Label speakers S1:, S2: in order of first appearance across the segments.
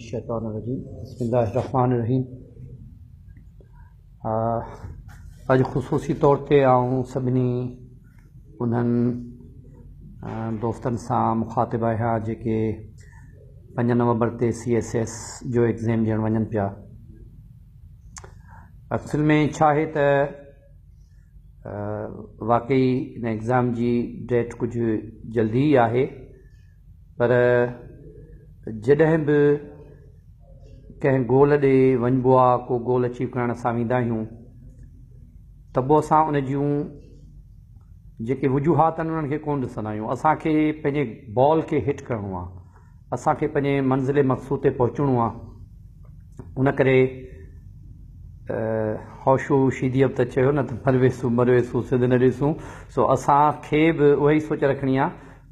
S1: शैतानिर्रजीम बिस्मिल्लाहिर्रहमानिर्रहीम। अॼु ख़ुसूसी तौर ते आऊं सभिनी उन्हनि दोस्तनि सां मुखातिब आहियां जेके 5 नवंबर ते CSS जो एग्ज़ाम ॾियणु वञनि पिया। असल में छा आहे त वाकई इन एग्ज़ाम जी डेट कुझु जल्दी ई आहे, पर जॾहिं बि कंहिं गोल ॾे वञिबो आहे, को गोल अचीव करणु असां वेंदा आहियूं त पोइ असां उन जूं जेके वजूहात आहिनि उन्हनि खे कोन ॾिसंदा आहियूं। असांखे पंहिंजे बॉल खे हिट करिणो आहे, असांखे पंहिंजे मंज़िल मक़सूद ते पहुचणो आहे। उन करे हौशू शीदियब त चयो न त मर वेसूं सिध न ॾिसूं। सो असांखे बि उहा ई सोच रखणी आहे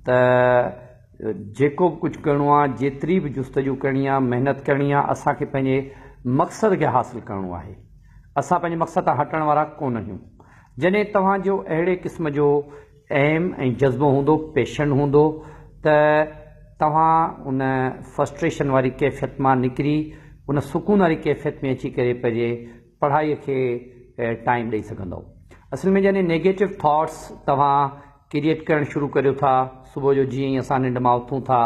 S1: त जेको बि कुझु करिणो आहे, जेतिरी बि जुस्तजू करणी आहे, महिनत करणी आहे, असांखे पंहिंजे मक़सद खे हासिलु करिणो आहे। असां पंहिंजे मक़सद तां हटण वारा कोन आहियूं। जॾहिं तव्हांजो अहिड़े क़िस्म जो एम ऐं जज़्बो हूंदो, पैशन हूंदो, त तव्हां उन फ्रस्ट्रेशन वारी कैफ़ियत मां निकिरी उन सुकून वारी कैफ़ियत में अची करे पंहिंजे पढ़ाईअ खे टाइम ॾेई सघंदव। असल में जॾहिं नेगेटिव थॉट्स तव्हां क्रिएट करणु शुरू करियो था, सुबुह जो जीअं ई असां निंड मां उथूं था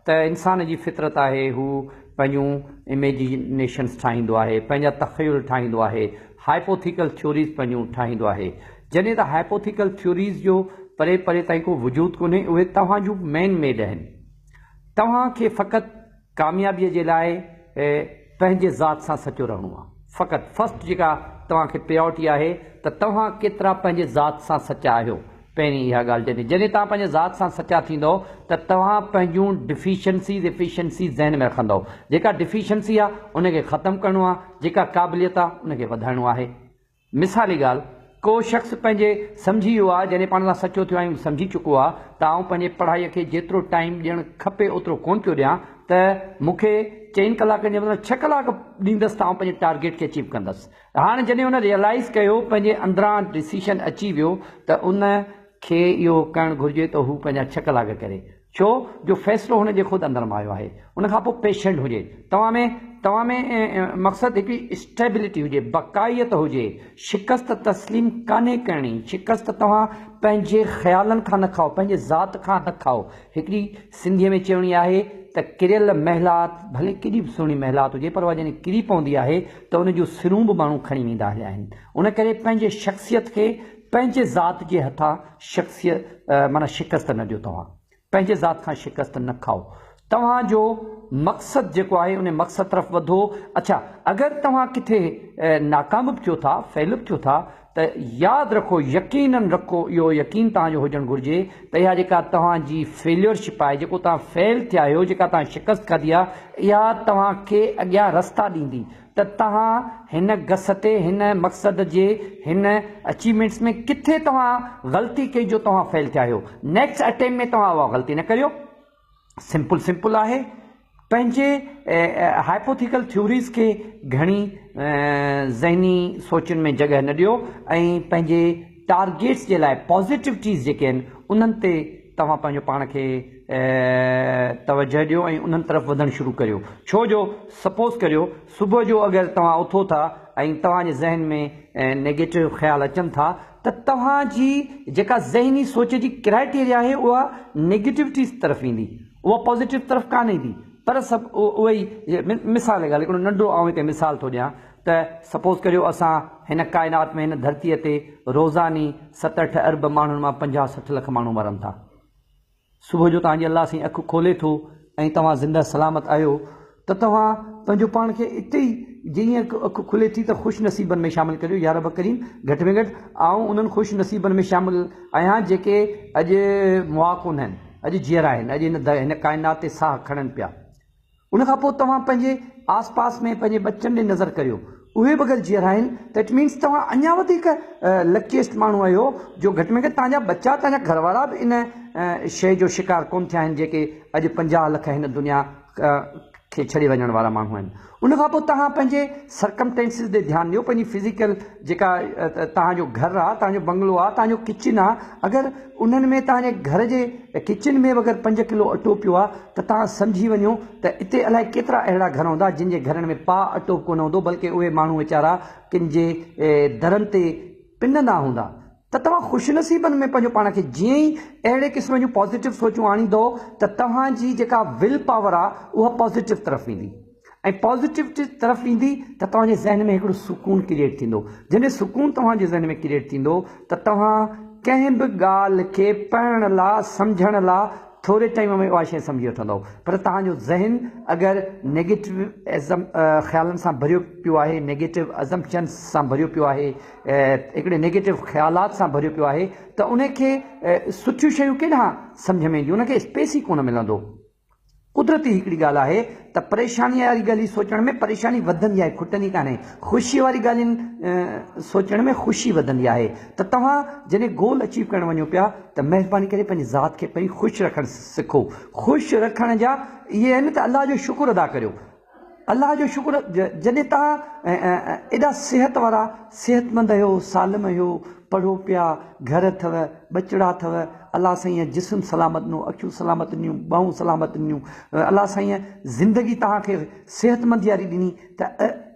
S1: त इंसान जी फितरत आहे, हू पंहिंजूं इमेजिनेशन्स ठाहींदो आहे, पंहिंजा तख़युल ठाहींदो आहे, हाइपोथिकल थ्योरीज़ पंहिंजूं ठाहींदो आहे। जॾहिं त हाइपोथिकल थ्योरीज़ जो परे परे ताईं को वजूद कोन्हे, उहे तव्हां जूं मैन मेड आहिनि। तव्हांखे फ़क़ति कामयाबीअ जे लाइ पंहिंजे ज़ात सां सचो रहणो आहे। फ़क़ति फस्ट जेका तव्हांखे प्रायोरिटी आहे त तव्हां केतिरा पंहिंजे ज़ात सां सचा आहियो। पहिरीं इहा ॻाल्हि जॾहिं तव्हां पंहिंजे ज़ात सां सचा थींदव त तव्हां पंहिंजूं डिफिशंसीज़ एफिशिएंसीज़ ज़हन में रखंदव। जेका डिफिशंसी आहे उनखे ख़तमु करिणो आहे, जेका क़ाबिलियत आहे उनखे वधाइणो आहे। मिसाली ॻाल्हि, को शख़्स पंहिंजे सम्झी वियो आहे, जॾहिं पाण सां सचो थियो ऐं सम्झी चुको आहे त आउं पंहिंजे पढ़ाईअ खे जेतिरो टाइम ॾियणु खपे ओतिरो कोन पियो ॾियां, त मूंखे 4 कलाकनि जे बदिरां 6 कलाक ॾींदसि त आउं पंहिंजे टारगेट खे अचीव कंदसि। हाणे जॾहिं हुन रियलाइज़ कयो, पंहिंजे अंदरां डिसीशन अची वियो त उन खे इहो करणु घुरिजे त हू पंहिंजा 6 कलाक करे। छो जो फ़ैसिलो हुनजे ख़ुदि अंदरि मां आयो आहे। उनखां पोइ पेशेंट हुजे, तव्हां में मक़सदु हिकिड़ी स्टेबिलिटी हुजे, बक़ाइयत हुजे, शिकस्त तस्लीम कान्हे करणी। शिकस्त तव्हां पंहिंजे ख़्यालनि खां न खाओ, पंहिंजे ज़ात खां न खाओ। हिकिड़ी सिंधीअ में चवणी आहे त किरियल महिलात भले केॾी बि सुहिणी महिलात हुजे, पर उहा जॾहिं किरी पवंदी आहे त उन जूं सिरूं बि माण्हू खणी वेंदा हलिया आहिनि। उन करे पंहिंजे शख़्सियत खे पंहिंजे ज़ात जे हथां माना शिकस्त न ॾियो। तव्हां पंहिंजे ज़ात खां शिकस्त न खाओ। तव्हांजो मक़सदु जेको आहे उन मक़सद तरफ़ वधो। अच्छा, अगरि तव्हां किथे नाकाम बि थियो था, फेल बि थियो था, त यादि रखो, यकीनन रखो, इहो यकीन तव्हांजो हुजणु घुरिजे त इहा जेका तव्हांजी फेल्योरशिप आहे, जेको तव्हां फेल थिया आहियो, जेका तव्हां शिकस्त खाधी आहे, इहा तव्हांखे अॻियां रस्ता ॾींदी त तव्हां हिन गस ते, हिन मक़सद जे, हिन अचीवमेंट्स में किथे तव्हां ग़लती कई जो तव्हां फेल थिया आहियो। नेक्स्ट अटेम्प्ट में तव्हां उहा ग़लती न करियो। सिंपल आहे। पंहिंजे हाइपोथिकल थ्योरीज़ खे घणी ज़हनी सोचनि में जॻह न ॾियो ऐं पंहिंजे टारगेट्स जे लाइ पॉज़िटिविटीज़ जेके आहिनि उन्हनि ते तव्हां पंहिंजो पाण खे तवजह ॾियो ऐं उन्हनि तरफ़ वधणु शुरू करियो। छो जो सपोज़ करियो, सुबुह जो अगरि तव्हां उथो था ऐं तव्हांजे ज़हन में नेगेटिव ख़्याल अचनि था, त तव्हांजी जेका ज़हनी सोच जी क्राइटेरिया आहे उहा नेगेटिविटीज़ तरफ़ ईंदी, उहा पॉज़िटिव तरफ़ कान ईंदी। पर सभु उहे ई मिसाल ॻाल्हि, हिकिड़ो नंढो आउं हिते मिसाल थो ॾियां त सपोज़ करियो असां हिन काइनात में, हिन धरतीअ ते रोज़ानी 7-8 अरब माण्हुनि मां 50-60 लख माण्हू मरनि था। सुबुह जो तव्हांजी अलाह साईं अखि खोले थो ऐं तव्हां ज़िंदा सलामत आहियो, त तव्हां पंहिंजो पाण खे इते ई जीअं अखि खुले थी त ख़ुशि नसीबनि में शामिलु करियो। या रब करीम, घटि में घटि आउं उन्हनि ख़ुशि नसीबनि में शामिलु आहियां जेके अॼु मुआ कोन आहिनि, अॼु जीअर आहिनि, अॼु हिन काइनात ते साह खणनि पिया। उनखां पोइ तव्हां पंहिंजे आस पास में पंहिंजे बचनि ॾे नज़र करियो, उहे बि अगरि जीअर आहिनि त इट मीन्स तव्हां अञा वधीक लकीएस्ट माण्हू आहियो जो घटि में घटि तव्हांजा बच्चा, तव्हांजा घरवारा बि इन शइ जो शिकार कोन थिया आहिनि जेके अॼु 50 लख हिन दुनिया खे छॾे वञण वारा माण्हू आहिनि। उन खां पोइ तव्हां पंहिंजे सरकमटेंसिस ॾे ध्यानु ॾियो, पंहिंजी फिज़िकल जेका तव्हांजो घरु आहे, तव्हांजो बंगलो आहे, तव्हांजो किचन आहे, अगरि उन्हनि में तव्हांजे घर जे किचन में बि अगरि 5 किलो अटो पियो आहे त तव्हां सम्झी वञो त हिते अलाए केतिरा अहिड़ा घर हूंदा जिन जे घरनि में पा अटो कोन हूंदो, बल्कि उहे माण्हू वीचारा किन जे दरनि ते पिनंदा हूंदा। त तव्हां ख़ुशनसीबनि में पंहिंजो पाण खे जीअं ई अहिड़े क़िस्म जूं पॉज़िटिव सोचूं आणींदो त तव्हांजी जेका विल पावर आहे उहा पॉज़िटिव तरफ़ ईंदी, ऐं पॉज़िटिव तरफ़ ईंदी त तव्हांजे ज़हन में हिकिड़ो सुकून क्रिएट थींदो। जॾहिं सुकून तव्हांजे ज़हन में क्रिएट थींदो त तव्हां कंहिं बि ॻाल्हि खे पढ़ण लाइ सम्झण लाइ थोरे टाइम में उहा शइ सम्झी वठंदव। पर तव्हांजो ज़हन अगरि नेगेटिव ख़्यालनि सां भरियो पियो आहे, नेगेटिव अज़म्पशन्स सां भरियो पियो आहे, हिकिड़े नेगेटिव ख़्यालात सां भरियो पियो आहे त उनखे सुठियूं शयूं केॾांहुं सम्झ में ईंदियूं, उनखे स्पेस ई कोन मिलंदो। कुदरती हिकिड़ी ॻाल्हि आहे त परेशानी वारी ॻाल्हि सोचण में परेशानी वधंदी आहे, खुटंदी कान्हे। ख़ुशी वारी ॻाल्हियुनि सोचण में ख़ुशी वधंदी आहे। त तव्हां जॾहिं गोल अचीव करणु वञो पिया त महिरबानी करे पंहिंजी ज़ात खे पहिरीं ख़ुशि रखणु सिखो। ख़ुशि रखण जा इहे आहिनि त अलाह जो शुक्र अदा करियो। अलाह जो शुक्र, जॾहिं तव्हां एॾा सिहत वारा सिहतमंद आहियो, सालम आहियो, पढ़ो पिया, घर अथव, ॿचिड़ा अथव, अलाह साईं जिस्म सलामत ॾिनो, अखियूं सलामत ॾिनियूं, ॿाहूं सलामत ॾिनियूं, अलाह साईं ज़िंदगी तव्हांखे सिहतमंदी वारी ॾिनी, त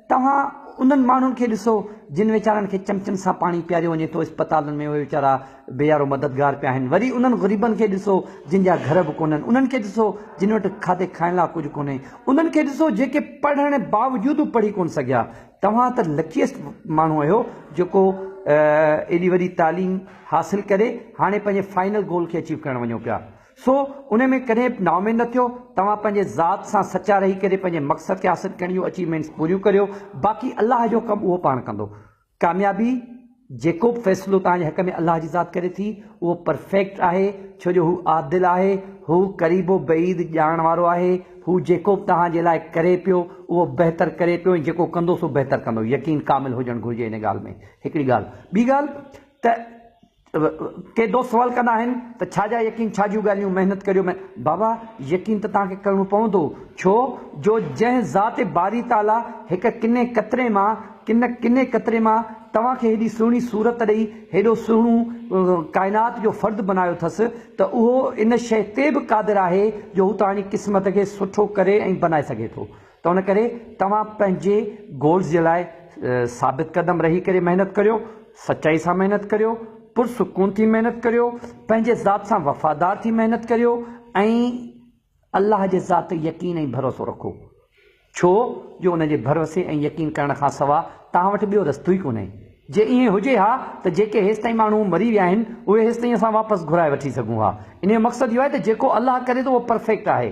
S1: तव्हां उन्हनि माण्हुनि खे ॾिसो जिन वीचारनि खे चमचनि सां पाणी पीआरियो वञे थो इस्पतालनि में, उहे वीचारा बेयारो मददगार पिया आहिनि। वरी उन्हनि ग़रीबनि खे ॾिसो जिन जा घर बि कोन्हनि, उन्हनि खे ॾिसो जिन वटि खाधे खाइण लाइ कुझु कोन्हे, उन्हनि खे ॾिसो जेके पढ़ण बावजूदि पढ़ी कोन सघिया। तव्हां त लकीएस्ट माण्हू आहियो जेको एॾी वॾी तालीम हासिल करे हाणे पंहिंजे फाइनल गोल खे अचीव करणु वञो पिया। सो उन में कॾहिं नाउमेद न थियो। तव्हां पंहिंजे ज़ात सां सचा रही करे पंहिंजे मक़सद खे हासिल करण जूं अचीवमेंट्स पूरियूं करियो। बाक़ी अलाह जो कमु उहो पाण कंदो। कामयाबी जेको बि फ़ैसिलो तव्हांजे हक़ में अलाह जी ज़ात करे थी उहो परफेक्ट आहे, छो जो हू आदिल आहे, हू क़रीबो बईद ॼाणण वारो आहे। हू जेको बि तव्हांजे लाइ करे पियो उहो बहितर करे पियो, ऐं जेको कंदो सो बहितर कंदो। यकीन कामिल हुजणु घुरिजे इन ॻाल्हि में। हिकिड़ी ॻाल्हि ॿी ॻाल्हि त के दोस्त सवाल कंदा आहिनि त छाजा यकीन, छा जूं ॻाल्हियूं मेहनत करियो। बाबा यकीन त तव्हांखे करिणो पवंदो, छो जो जंहिं ज़ात बारी ताला हिकु किने कतरे मां तव्हांखे हेॾी सुहिणी सूरत ॾेई हेॾो सुहिणो काइनात जो फ़र्दु बनायो अथसि त उहो इन शइ ते बि क़ादिर आहे जो हू तव्हांजी क़िस्मत खे सुठो करे ऐं बनाए सघे थो। त उन करे तव्हां पंहिंजे गोल्स जे लाइ साबित क़दम रही करे महिनत करियो, सचाई सां महिनत करियो, पुरसुकून थी महिनत करियो, पंहिंजे ज़ात सां वफ़ादार थी महिनत करियो, ऐं अलाह जे ज़ात यकीन ऐं भरोसो रखो। छो जो उनजे भरोसे ऐं यकीन करण खां सवाइ तव्हां वटि ॿियो रस्तो ई कोन्हे। जे ईअं हुजे हा त जेके हेसि ताईं माण्हू मरी विया आहिनि उहे हेसि ताईं असां वापसि घुराए वठी सघूं हा। इन जो मक़सदु इहो आहे त जेको अलाह करे थो उहो परफेक्ट आहे।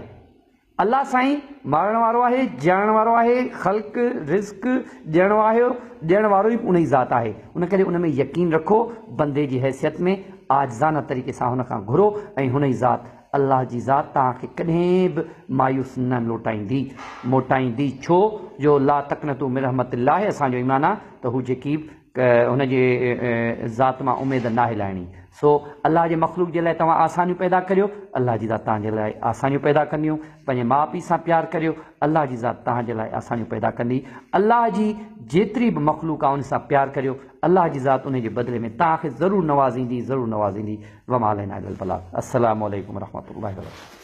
S1: अलाह साईं मारण वारो आहे, ॼाणण वारो आहे, ख़ल्क़ रिज़्क़ ॾियण वारो ई उन जी ज़ात आहे। उन करे उन में यकीन रखो, बंदे जी हैसियत में आज़ाना तरीक़े सां हुन खां घुरो, ऐं हुन जी ज़ात अलाह जी ज़ात तव्हांखे कॾहिं बि मायूस न मोटाईंदी। छो जो ला तक़नतू मिन रहमतिल्लाह असांजो ईमान आहे त हू जेकी हुनजे ज़ात मां उमेद न हिलाइणी। सो अलाह जे मख़लूक जे लाइ तव्हां आसानियूं पैदा करियो, अलाह जी ज़ात तव्हांजे लाइ आसानियूं पैदा कंदियूं। पंहिंजे माउ पीउ सां प्यारु करियो, अलाह जी ज़ात तव्हांजे लाइ आसानियूं पैदा कंदी। अलाह जी जेतिरी बि मख़लूक आहे उन सां प्यारु करियो, अलाह जी ज़ात उन जे बदिले में तव्हांखे ज़रूरु नवाज़ींदी। वमा अलैना इल्लल बलाग। अस्सलामु अलैकुम रहमतुल्लाहि व बरकातहू।